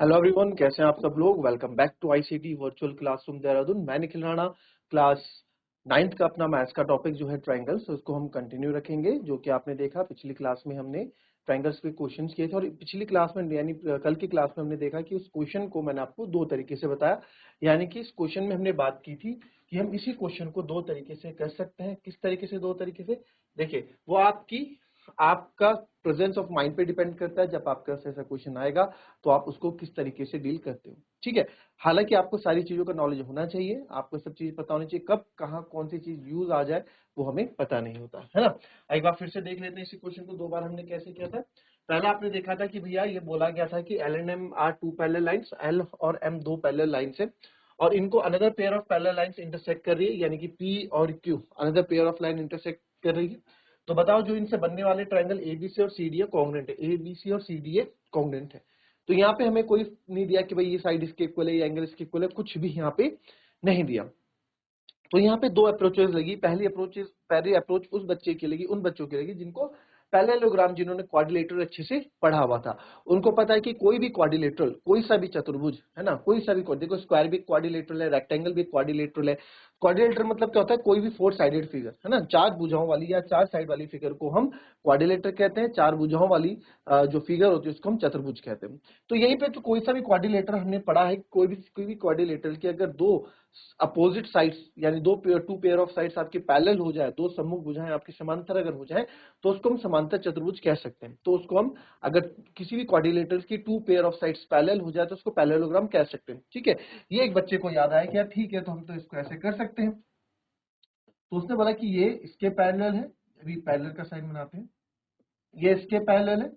Hello everyone, कैसे हैं आप सब लोग। Welcome back to ICT virtual classroom Dehradun. मैं निखिल राणा। क्लास 9th का अपना मैथ्स का टॉपिक जो है ट्रायंगल्स, उसको हम कंटिन्यू रखेंगे। जो कि आपने देखा पिछली क्लास में हमने ट्रायंगल्स पे क्वेश्चंस किए थे, और पिछली क्लास में यानी कल की क्लास में हमने देखा कि उस क्वेश्चन को मैंने आपको दो तरीके से बताया। यानी कि इस क्वेश्चन में हमने बात की थी कि हम इसी क्वेश्चन को दो तरीके से कर सकते हैं। किस तरीके से? दो तरीके से। देखिए, वो आपका प्रेजेंस ऑफ माइंड पे डिपेंड करता है। जब आपके पास ऐसा क्वेश्चन आएगा तो आप उसको किस तरीके से डील करते हो, ठीक है। हालांकि आपको सारी चीजों का नॉलेज होना चाहिए, आपको सब चीज पता होनी चाहिए। कब कहाँ कौन सी चीज यूज आ जाए वो हमें पता नहीं होता है ना। एक बार फिर से देख लेते हैं इसी क्वेश्चन को। दो बार हमने कैसे किया था। पहला आपने देखा था कि भैया ये बोला गया था कि L and M are two parallel lines, L और एम दो पैरेलल लाइंस है, और इनको another pair of parallel lines intersect कर रही है, यानी कि पी और Q another pair of line intersect कर रही है। तो बताओ, जो इनसे बनने वाले ट्रायंगल एबीसी और सीडीए कॉन्ग्रुएंट है, एबीसी और सीडीए कॉन्ग्रुएंट है। तो यहाँ पे हमें कोई नहीं दिया कि भाई ये साइड इसके इक्वल है, ये एंगल इसके इक्वल है, कुछ भी यहाँ पे नहीं दिया। तो यहाँ पे दो अप्रोचेस लगी। पहली अप्रोच उस बच्चे की लगी, उन बच्चों की लगी जिनको पैरेललोग्राम, जिन्होंने क्वाड्रिलेटरल अच्छे से पढ़ा हुआ था। उनको पता है कि कोई भी क्वाड्रिलेटरल, कोई सा भी चतुर्भुज है ना, कोई सा भी देखो, स्क्वायर भी क्वाड्रिलेटरल है, रेक्टेंगल भी क्वाड्रिलेटरल है। क्वाड्रिलेटरल मतलब क्या होता है? कोई भी फोर साइडेड फिगर है ना, चार भुजाओं वाली या चार साइड वाली फिगर को हम क्वाड्रिलेटर कहते हैं। चार भुजाओं वाली जो फिगर होती है उसको हम चतुर्भुज कहते हैं। तो यहीं पे तो कोई सा भी क्वाड्रिलेटर हमने पढ़ा है, कोई भी क्वाड्रिलेटर की अगर दो अपोजिट साइड्स, यानी टू पेयर ऑफ साइड्स आपके पैरेलल हो जाए, दो सम्मुख भुजाएं आपकी समांतर अगर हो जाए, तो उसको हम समांतर चतुर्भुज कह सकते हैं। तो उसको हम, अगर किसी भी क्वाड्रिलेटरल की two pair of sides parallel हो जाए तो उसको पैरेललोग्राम कह सकते हैं, ठीक है। ये एक बच्चे को याद आया कि यार ठीक है, तो हम तो इसको ऐसे कर सकते हैं। तो उसने बोला कि ये इसके पैरेलल है, अभी पैरेलल का साइन बनाते हैं, ये इसके पैरेलल है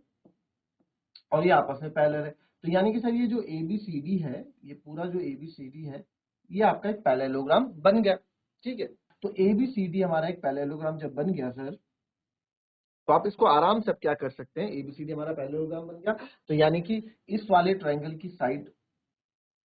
और ये आपस में पैरेलल है। तो यानी कि सर ये जो एबीसीडी है, ये पूरा जो एबीसीडी है, ये आपका एक पैरेललोग्राम बन गया, ठीक है। तो एबीसीडी हमारा एक पैरेललोग्राम जब बन गया सर, तो आप इसको आराम से अब क्या कर सकते हैं, एबीसीडी हमारा पैरेललोग्राम बन गया। तो यानी कि इस वाले ट्रायंगल की साइड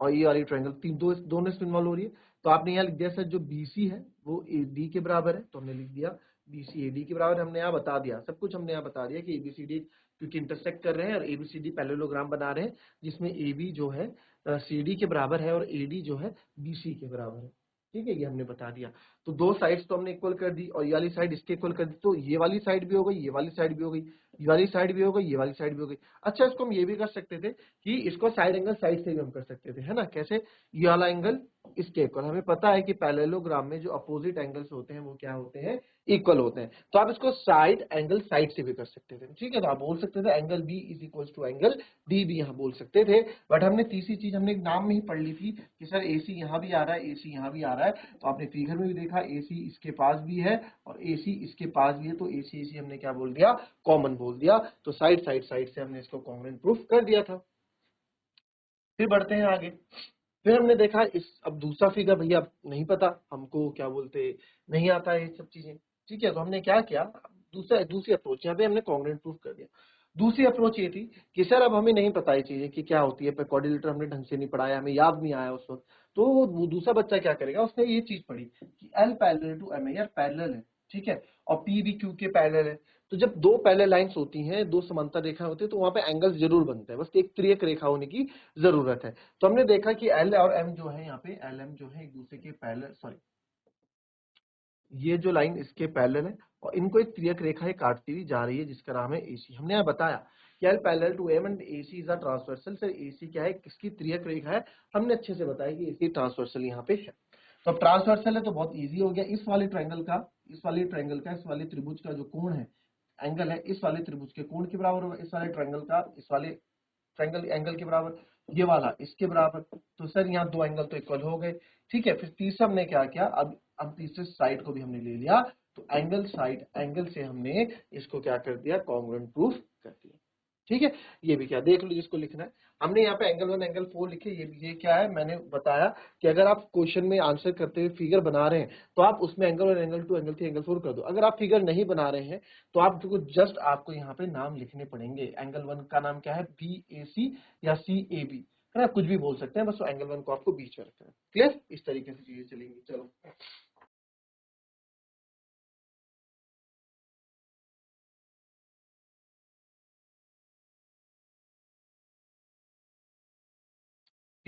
और ये वाली ट्रायंगल दोनों इसमें इन्वॉल्व हो रही है। तो आपने यहाँ लिख दिया सर, जो बीसी है वो एडी के बराबर है, तो हमने लिख दिया बीसी एडी के बराबर। हमने यहाँ बता दिया, सब कुछ हमने यहाँ बता दिया कि एबीसीडी क्योंकि इंटरसेक्ट कर रहे हैं और एबीसीडी पैरेललोग्राम बना रहे हैं, जिसमें एबी जो है सीडी के बराबर है और एडी जो है बीसी के बराबर है, ठीक है। ये हमने बता दिया। तो दो साइड्स तो हमने इक्वल कर दी, और ये वाली साइड इसके इक्वल कर दी, तो ये वाली साइड भी हो गई, ये वाली साइड भी हो गई, ये वाली साइड भी हो गई, ये वाली साइड भी हो गई। अच्छा, इसको हम ये भी कर सकते थे कि इसको साइड एंगल साइड से भी हम कर सकते थे, है ना। कैसे? ये वाला एंगल इसके इक्वल। हमें पता है कि पैरेललोग्राम में जो अपोजिट एंगल्स होते हैं वो क्या होते हैं? इक्वल होते हैं। तो आप इसको साइड एंगल साइड से भी कर सकते थे, ठीक है। तो आप बोल सकते थे angle B is equal to angle D भी यहाँ बोल सकते थे। बट हमने तीसरी चीज हमने एक नाम में ही पढ़ ली थी कि सर एसी यहाँ भी आ रहा है, एसी यहाँ भी आ रहा है। तो आपने फिगर में भी देखा, एसी इसके पास भी है और एसी इसके पास भी है, तो एसी एसी हमने क्या बोल दिया? कॉमन बोल दिया। तो साइड साइड साइड से हमने इसको कॉन्ग्रुएंट प्रूफ कर दिया था। फिर बढ़ते हैं आगे। फिर हमने देखा इस, अब दूसरा फिगर भैया नहीं पता हमको, क्या बोलते, नहीं आता है ये सब चीजें, ठीक है। तो हमने क्या किया, दूसरी अप्रोच, यहाँ पे हमने कॉन्ग्रुएंट प्रूफ कर दिया। दूसरी अप्रोच ये थी कि सर अब हमें नहीं पता ये चीजें कि क्या होती है, पर कोऑर्डिनेटर हमने ढंग से नहीं पढ़ाया, हमें याद नहीं आया उस वक्त। तो वो दूसरा बच्चा क्या करेगा, उसने ये चीज पढ़ी कि एल पैरेलल टू एम है, यार पैरेलल है, ठीक है, और पी भी क्यू के पैरेलल है। तो जब दो पैरेलल लाइंस होती हैं, दो समांतर रेखाएं होती है, तो वहां पे एंगल्स जरूर बनते हैं, बस एक त्रियक रेखा होने की जरूरत है। तो हमने देखा कि एल और एम जो है, यहाँ पे एल एम जो है एक दूसरे के पैरेलल, सॉरी, ये जो लाइन इसके पैरेलल है और इनको एक त्रियक रेखा ही काटती हुई जा रही है जिसका नाम है एसी। हमने यहाँ बताया कि L parallel to M and AC is a transversal. Sir AC क्या है? किसकी त्रियक रेखा है? हमने अच्छे से बताया कि एसी ट्रांसवर्सल यहाँ पे है। तो अब ट्रांसवर्सल है तो बहुत इजी हो गया। इस वाले त्रिभुज का जो कोण है, एंगल है, इस वाले त्रिभुज के कोण के बराबर होगा। इस वाले ट्रायंगल का, इस वाले ट्रायंगल एंगल के बराबर, ये वाला इसके बराबर। तो सर यहाँ दो एंगल तो इक्वल हो गए, ठीक है। फिर तीसरा हमने क्या किया, अब तीसरे साइड को भी हमने ले लिया। तो एंगल से हमने इसको क्या कर दिया? कॉन्ग्रुएंट प्रूफ कर दिया, ठीक है। ये भी क्या, देख लो जिसको लिखना है। हमने यहाँ पे एंगल 1 एंगल 4 लिखे। ये क्या है, मैंने बताया कि अगर आप क्वेश्चन में आंसर करते हुए फिगर बना रहे हैं तो आप उसमें एंगल 1 एंगल 2 एंगल 3 एंगल 4 कर दो। अगर आप फिगर नहीं बना रहे हैं तो आपको जस्ट आपको यहाँ पे नाम लिखने पड़ेंगे। एंगल 1 का नाम क्या है? बी ए सी या सी ए बी, है ना, कुछ भी बोल सकते हैं, बस एंगल 1 को आपको बीच में रखना है। क्लियर? इस तरीके से चीजें चलेंगी। चलो।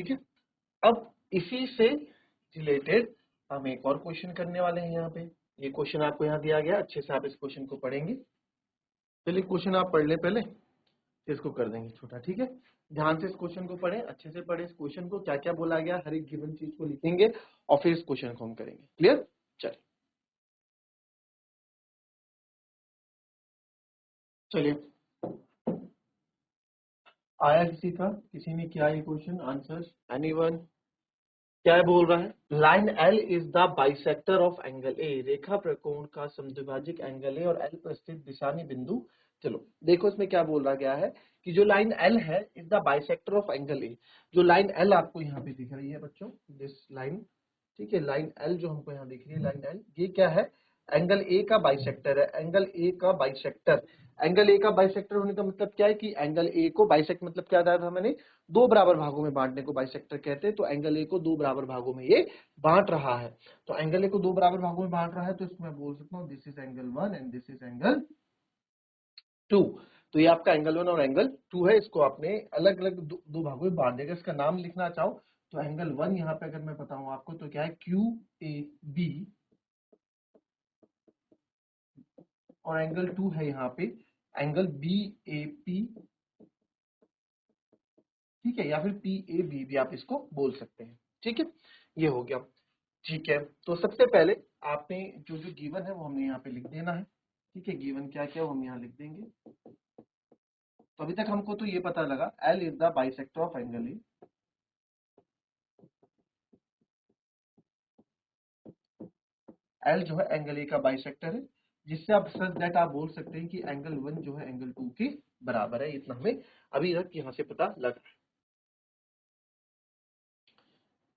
ठीक है। अब इसी से रिलेटेड हम एक और क्वेश्चन करने वाले हैं यहाँ पे। ये क्वेश्चन आपको यहाँ दिया गया, अच्छे से आप इस क्वेश्चन को पढ़ेंगे। चलिए क्वेश्चन आप पढ़ ले पहले, फिर इसको कर देंगे छोटा, ठीक है। ध्यान से इस क्वेश्चन को पढ़ें, अच्छे से पढ़ें इस क्वेश्चन को, क्या क्या बोला गया हर एक गिवन चीज को लिखेंगे और फिर इस क्वेश्चन को हम करेंगे। क्लियर? चलिए आया किसी का, किसी ने किया ये क्वेश्चन? Answer anyone? क्या है बोल रहा है? Line l is the bisector of angle A, रेखा प्रकोण का समद्विभाजक एंगल ए और एल पर स्थित दिशानी बिंदु। चलो देखो इसमें क्या बोला गया है कि जो लाइन एल है is the bisector of angle ए। जो लाइन एल आपको यहाँ पे दिख रही है बच्चों, दिस लाइन, ठीक है, लाइन एल जो हमको यहाँ दिख रही है, लाइन एल, ये क्या है? एंगल ए का बाइसेक्टर है, एंगल ए का बाइसेक्टर। एंगल ए का बाइसेक्टर होने का मतलब क्या है कि एंगल ए को बाइसेक्ट, मतलब क्या था मैंने, दो बराबर भागों में बांटने को बाइसेक्टर कहते हैं। तो एंगल ए को दो बराबर भागों में ये बांट रहा है। तो एंगल ए को दो बराबर भागों में बांट रहा है, तो इसको मैं बोल सकता हूँ this is angle 1 and this is angle 2। तो ये आपका एंगल 1 और एंगल 2 है, इसको आपने अलग अलग दो भागों में बांट देगा। इसका नाम लिखना चाहो तो एंगल 1 यहाँ पे अगर मैं बताऊं आपको तो क्या है, क्यू ए बी, और एंगल 2 है यहाँ पे एंगल बी ए पी, ठीक है, या फिर पी ए बी भी आप इसको बोल सकते हैं। ठीक है, ये हो गया। ठीक है, तो सबसे पहले आपने जो जो गिवन है वो हमने यहाँ पे लिख देना है। ठीक है, गिवन क्या क्या वो हम यहाँ लिख देंगे। तो अभी तक हमको तो ये पता लगा L is the bisector of angle A. L जो है एंगल ए का बाइसेक्टर है, जिससे आप सच दैट आप बोल सकते हैं कि एंगल 1 जो है एंगल 2 के बराबर है। इतना हमें अभी तक यहाँ से पता लगा।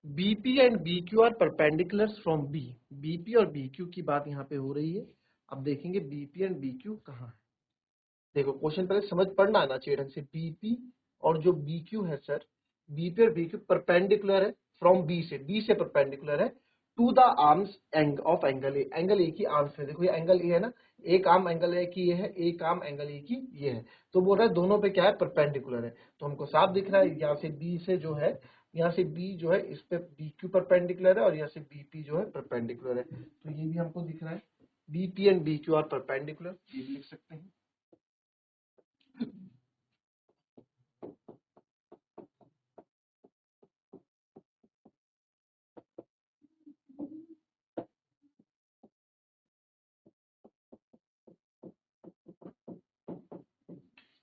BP and BQ are perpendicular from B. BP और बीक्यू की बात यहाँ पे हो रही है। अब देखेंगे बीपी एंड बीक्यू कहाँ है। देखो क्वेश्चन पहले समझ पढ़ना आना चाहिए ढंग से। बीपी और जो बीक्यू है सर, बीपी और बीक्यू परपेंडिकुलर है फ्रॉम बी से परपेंडिकुलर है टू द आर्म्स एंग of angle A. Angle A की आर्म्स में देखो, ये एंगल ए है ना, एक आर्म एंगल ए की ये है, एक आर्म एंगल ए की ये है। तो बोल रहा है दोनों पे क्या है, परपेंडिकुलर है। तो हमको साफ दिख रहा है यहाँ से बी से जो है, यहाँ से बी जो है इस पे बीक्यू परपेंडिकुलर है और यहाँ से बीपी जो है परपेंडिकुलर है। तो ये भी हमको दिख रहा है BP and BQ are perpendicular, ये भी लिख सकते हैं।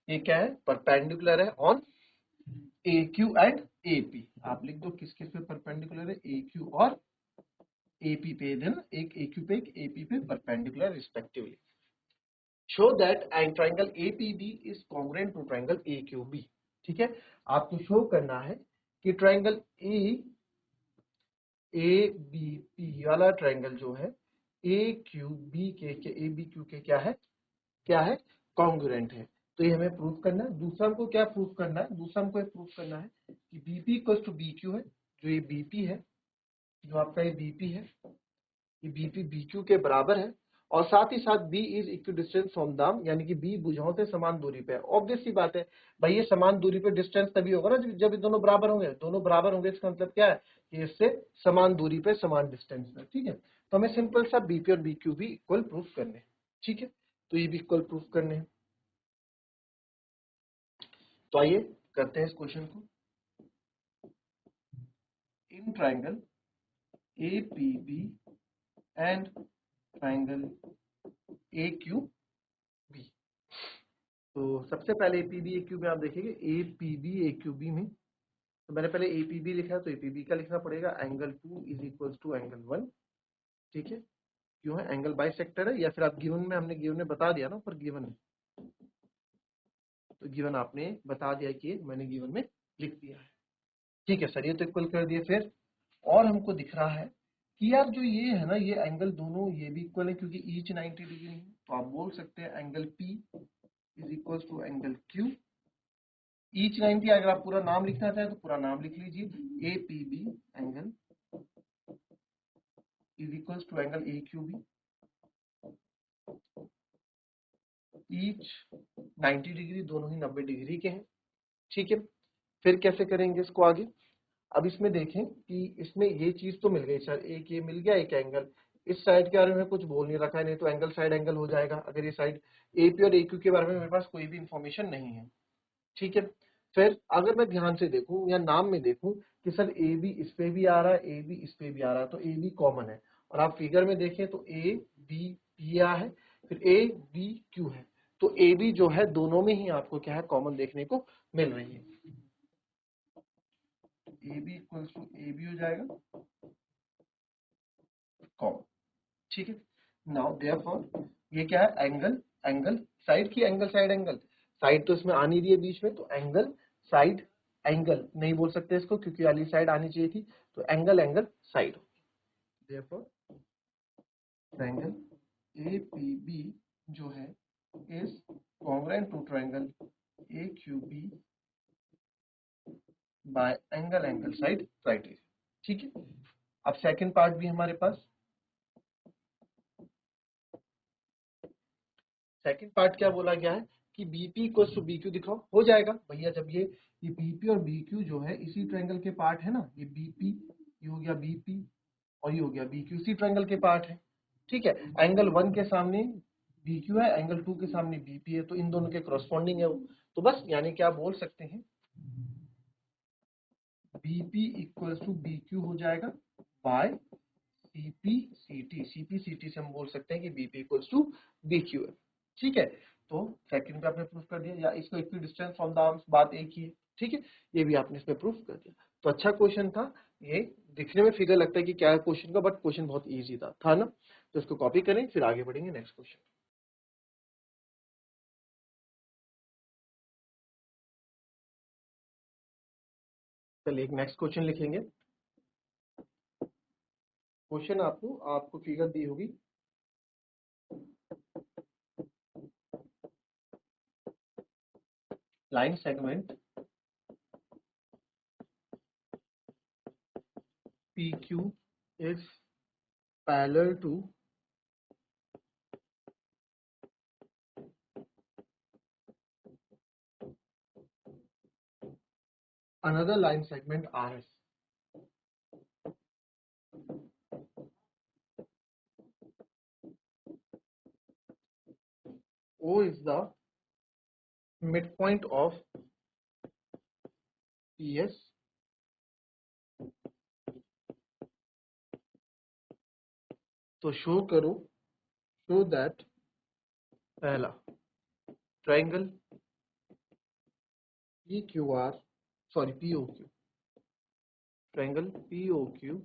ये क्या है, परपेंडिकुलर है on A Q and A P. आप लिख दो किस किस पे परपेंडिकुलर है, ए क्यू और ए पी पे, देना एक ए क्यू पे एक ए पी पे perpendicular respectively. Show that and triangle A P B is congruent to triangle A Q B. ठीक है, आपको शो करना है कि ट्राइंगल ए बी पी वाला ट्राइंगल जो है ए क्यू बी के ए बी क्यू के क्या है, कॉन्ग्रुएंट है। तो ये हमें प्रूफ करना है। दूसरा हमको क्या प्रूफ करना है, दूसरा हमको ये प्रूफ करना है कि बीपी इक्वल्स टू बीक्यू है। जो ये बीपी है, जो आपका ये बीपी है, ये बीपी बीक्यू के बराबर है। और साथ ही साथ बी इज इक्विडिस्टेंस फ्रॉम दाम, यानी कि बी भुजाओं से समान दूरी पे है। ऑब्वियस सी बात है भाई, ये समान दूरी पे डिस्टेंस तभी होगा ना जब ये दोनों बराबर होंगे। दोनों बराबर होंगे इसका मतलब क्या है कि इससे समान दूरी पे समान डिस्टेंस पे। ठीक है, तो हमें सिंपल सा बीपी और बीक्यू भी इक्वल प्रूफ करने हैं। ठीक है, तो ये भी इक्वल प्रूफ करने हैं। तो आइए करते हैं इस क्वेश्चन को। In triangle A P B and triangle A Q B. तो सबसे पहले A P B A Q B आप देखेंगे, A P B A Q B में तो मैंने पहले ए पी बी लिखा है तो ए पी बी का लिखना पड़ेगा। Angle 2 is equal to angle 1। ठीक है, क्यों है, एंगल बाई सेक्टर है, या फिर आप गिवन में, हमने गिवन में बता दिया ना ऊपर गिवन है, तो गिवन आपने बता दिया कि मैंने गिवन में लिख दिया है। ठीक है सर, ये तो इक्वल कर दिए। फिर और हमको दिख रहा है कि यार जो ये है ना, ये एंगल दोनों ये भी इक्वल है क्योंकि ईच 90 डिग्री है। तो आप बोल सकते हैं angle P is equal to angle Q। Each 90 अगर आप पूरा नाम लिखना चाहें तो पूरा नाम लिख लीजिए, A P B angle is equal to angle A Q B. Each 90 degree, दोनों ही 90 डिग्री के हैं। ठीक है, फिर कैसे करेंगे इसको आगे। अब इसमें देखें कि इसमें ये चीज तो मिल गई सर, एक ये मिल गया, एक एंगल। इस साइड के बारे में कुछ बोल नहीं रखा है, नहीं तो एंगल साइड एंगल हो जाएगा अगर ये साइड एपी और एक्यू के बारे में मेरे पास कोई भी इंफॉर्मेशन नहीं है। ठीक है, फिर अगर मैं ध्यान से देखूं या नाम में देखूं कि सर ए बी इस पे भी आ रहा है, ए बी इस पे भी आ रहा है, तो ए बी कॉमन है। और आप फिगर में देखें तो ए बी पी आ है, फिर ए बी क्यू है, तो ए बी जो है दोनों में ही आपको क्या है, कॉमन देखने को मिल रही है। A B equals to A B हो जाएगा कॉमन। ठीक है, नाउ देयरफॉर ये क्या है, एंगल एंगल साइड की एंगल साइड एंगल, साइड तो इसमें आ नहीं रही है बीच में, तो एंगल साइड एंगल नहीं बोल सकते इसको क्योंकि वाली साइड आनी चाहिए थी, तो angle angle side. Therefore triangle APB जो है is congruent to triangle AQB by angle angle side criteria. ठीक है, अब सेकंड पार्ट भी हमारे पास, सेकंड पार्ट क्या बोला गया है कि बीपी इक्वल्स टू बीक्यू दिखाओ, हो जाएगा भैया जब ये बीपी और बीक्यू जो है इसी ट्रायंगल के पार्ट है ना, ये बीपी ये हो गया बीपी और ये हो गया बीक्यू, इसी ट्रायंगल के पार्ट है। ठीक है, एंगल 1 के सामने बीक्यू है, एंगल 2 के सामने बीपी है, तो इन दोनों के करस्पॉन्डिंग है वो, तो बस यानी क्या बोल सकते हैं, बीपी इक्वल्स टू बीक्यू हो जाएगा बाय सीपी सीटी से हम बोल सकते हैं कि बीपी इक्वल्स टू बीक्यू है। ठीक है, तो सेकंड पे आपने प्रूफ कर दिया, या इसको equi distance from the arms, बात एक ही है। ठीक है, ये भी आपने इसमें प्रूफ कर दिया, तो अच्छा क्वेश्चन था ये। दिखने में फिगर लगता है कि क्या है क्वेश्चन का, बट क्वेश्चन बहुत इजी था ना। तो इसको कॉपी करें, फिर आगे बढ़ेंगे नेक्स्ट क्वेश्चन। चलिए एक नेक्स्ट क्वेश्चन लिखेंगे। क्वेश्चन आपको आपको फिगर दी होगी, line segment PQ is parallel to another line segment RS. O is the midpoint of PS तो शो करो, शो दैट पहला triangle PQR sorry POQ, triangle POQ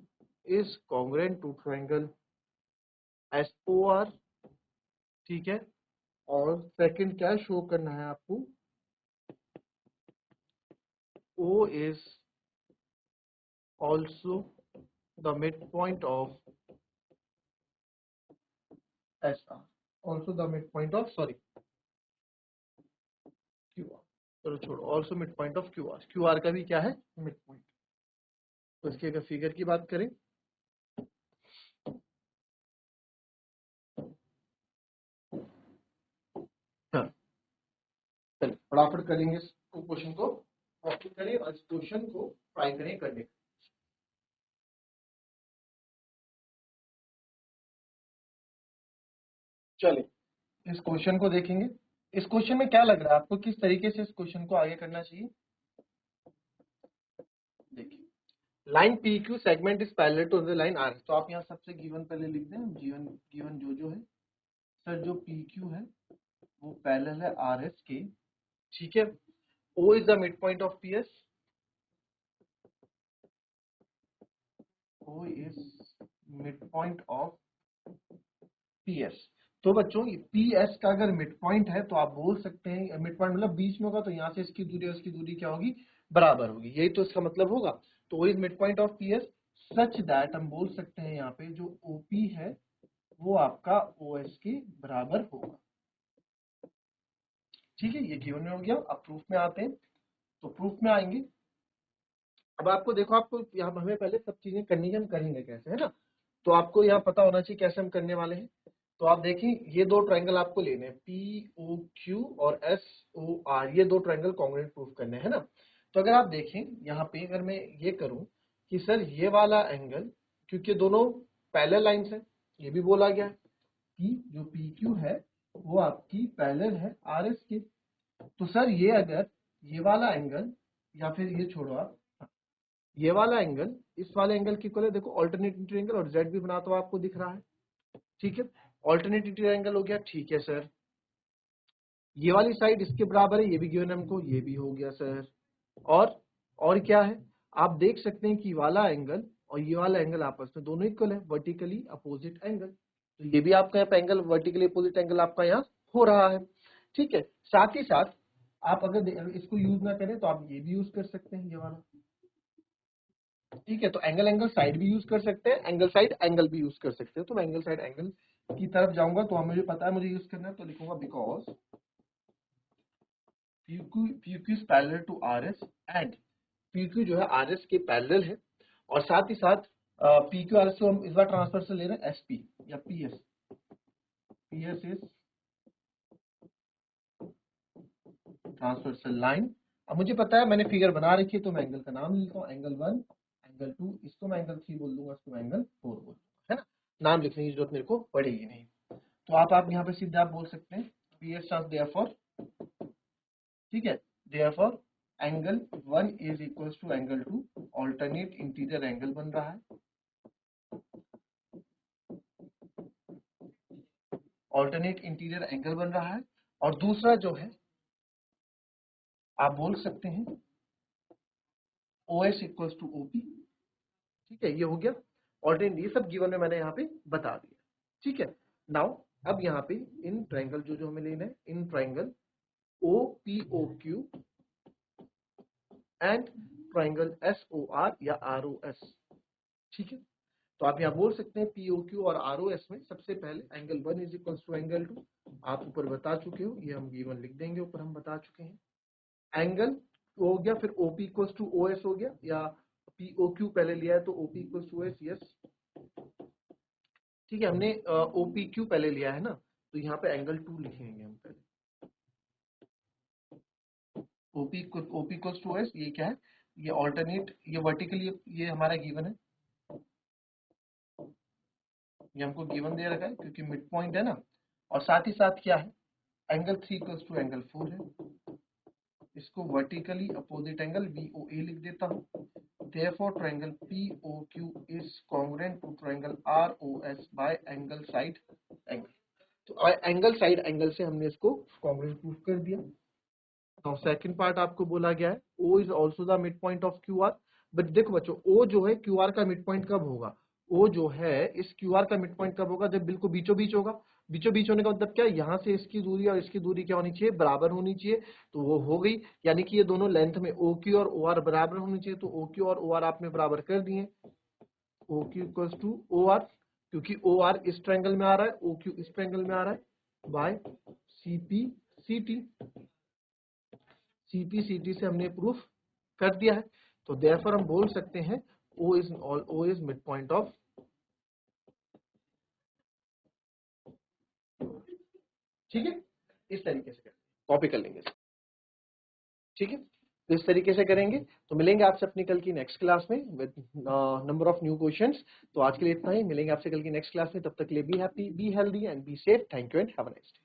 is congruent to triangle SOR। ठीक है, और second क्या show करना है आपको, O is also the midpoint of SR, also the midpoint of sorry QR, चलो छोड़ो, also mid point of Q R का भी क्या है मिड पॉइंट। तो इसकी अगर फिगर की बात करें, हाँ चलिए फटाफट करेंगे इस क्वेश्चन को, कॉपी करें और इस क्वेश्चन को ट्राई करें करने का। चलिए इस क्वेश्चन को देखेंगे। इस क्वेश्चन में क्या लग रहा है आपको, किस तरीके से इस क्वेश्चन को आगे करना चाहिए। देखिए, line P Q segment is parallel to the line R, तो आप यहाँ सबसे गिवन पहले लिख दें, गिवन गिवन जो है सर, जो पी क्यू है वो पैरेलल है आर एस के। ठीक है, O is the mid point of P S, O is midpoint of PS। तो बच्चों PS का अगर मिड पॉइंट है तो आप बोल सकते हैं, मिड पॉइंट मतलब बीच में होगा, तो यहाँ से इसकी दूरी और इसकी दूरी क्या होगी, बराबर होगी, यही तो इसका मतलब होगा। तो वो is mid point of PS such that हम बोल सकते हैं यहाँ पे जो OP है वो आपका OS के बराबर होगा। ठीक है, ये गिवन में हो गया। अब प्रूफ में आते हैं, तो प्रूफ में आएंगे। अब आपको देखो, आपको यहाँ हमें पहले सब चीजें करनी है, हम करेंगे कैसे, है ना। तो आपको यहाँ पता होना चाहिए कैसे हम करने वाले हैं। तो आप देखिए, ये दो ट्रायंगल आपको लेने हैं, POQ और SOR, ये दो ट्रायंगल कॉन्ग्रुएंट प्रूफ करने हैं ना। तो अगर आप देखें यहाँ पे, अगर मैं ये करूं कि सर ये वाला एंगल, क्योंकि दोनों पैरेलल लाइंस है, ये भी बोला गया है कि जो PQ है वो आपकी पैरेलल है RS के। तो सर ये अगर ये वाला एंगल, या फिर ये छोड़ो आप, ये वाला एंगल इस वाले एंगल की इक्वल है, देखो ऑल्टरनेट ट्रायंगल, और Z भी बनाता हुआ आपको दिख रहा है, ठीक है, ऑल्टरनेट ट्रायंगल हो गया, ठीक है सर। ये वाली साइड इसके बराबर है, ये भी गिवन हमको, ये भी हो गया सर। और क्या है, आप देख सकते हैं कि वाला एंगल और ये वाला एंगल आपस में दोनों इक्वल है, वर्टिकली अपोजिट एंगल। तो ये भी आपका यहाँ पे एंगल, वर्टिकली अपोजिट एंगल आपका यहाँ हो रहा है, ठीक है। साथ ही साथ आप अगर इसको यूज ना करें तो आप ये भी यूज कर सकते हैं, ये वाला, ठीक है। तो एंगल एंगल साइड भी यूज कर सकते हैं, एंगल साइड एंगल भी यूज कर सकते हैं। तो मैं एंगल साइड एंगल की तरफ जाऊंगा, तो मुझे पता है मुझे यूज करना है, तो लिखूंगा because PQ is parallel to RS and PQ जो है RS के पैरेलल है, और साथ ही साथ PQ RS को हम इस बार ट्रांसफर से ले रहे हैं SP या PS। PS is transversal line. अब मुझे पता है, मैंने फिगर बना रखी है, तो मैं एंगल का नाम लिखता हूँ, एंगल 1, एंगल 2, इसको मैं एंगल 3 बोल दूंगा, इसको मैं एंगल 4 बोल दूंगा, है ना। नाम लिखने की जरूरत मेरे को पड़ेगी नहीं। तो आप यहाँ पे सीधे आप बोल सकते हैं PS देयरफॉर, ठीक है, therefore angle 1 is equals to angle 2, alternate interior angle बन रहा है, ऑल्टरनेट इंटीरियर एंगल बन रहा है। और दूसरा जो है आप बोल सकते हैं OS इक्वल्स टू OP, ठीक है, ये हो गया ऑल्टरनेट। ये सब गिवन में मैंने यहाँ पे बता दिया, ठीक है। नाउ अब यहाँ पे इन ट्रायंगल जो हमें लेना है, in triangle OPOQ and triangle SOR या ROS, ठीक है। तो आप यहाँ बोल सकते हैं POQ और ROS में सबसे पहले angle 1 is equal to angle 2, आप ऊपर बता चुके हो, ये हम गिवन लिख देंगे, ऊपर हम बता चुके हैं। एंगल हो गया, फिर OP इक्वल टू OS हो गया, या POQ पहले लिया है तो OP equal to OS, yes, ठीक है। हमने OPQ पहले लिया है ना, तो यहाँ पे एंगल 2 लिखेंगे हम पहले। OP इक्वल टू OS, ये क्या है, ये ऑल्टरनेट, ये वर्टिकली, ये हमारा गिवन है, ये हमको गिवन दे रखा है क्योंकि मिड पॉइंट है ना। और साथ ही साथ क्या है, एंगल 3 इक्वल टू एंगल 4 है, इसको वर्टिकली अपोजिट एंगल VOA लिख देता हूँ। Therefore triangle POQ is congruent to triangle ROS by angle side angle। तो एंगल साइड एंगल से हमने इसको कॉन्ग्रुएंट प्रूफ कर दिया। तो सेकंड पार्ट आपको बोला गया है O is also the midpoint of QR। But देखो बच्चों, O जो है QR का मिड पॉइंट कब होगा, O जो है इस QR का मिड पॉइंट कब होगा, जब बिल्कुल बीचों बीच होगा। बीचों बीच होने का मतलब क्या है, यहाँ से इसकी दूरी और इसकी दूरी क्या होनी चाहिए, बराबर होनी चाहिए। तो वो हो गई, यानी कि ये दोनों लेंथ में OQ और OR बराबर होनी चाहिए। तो OQ और OR आपने बराबर कर दिए, OQ इक्वल्स टू OR, क्योंकि OR इस ट्रायंगल में आ रहा है, OQ इस ट्रायंगल में आ रहा है, बाय CP CT से हमने प्रूफ कर दिया है। तो देयरफॉर हम बोल सकते हैं O is mid point of, ठीक है। इस तरीके से कॉपी कर लेंगे, ठीक है। तो इस तरीके से करेंगे। तो मिलेंगे आपसे अपनी कल की नेक्स्ट क्लास में with number of new questions. तो आज के लिए इतना ही, मिलेंगे आपसे कल की नेक्स्ट क्लास में, तब तक के लिए be happy, be healthy and be safe. Thank you and have a nice day.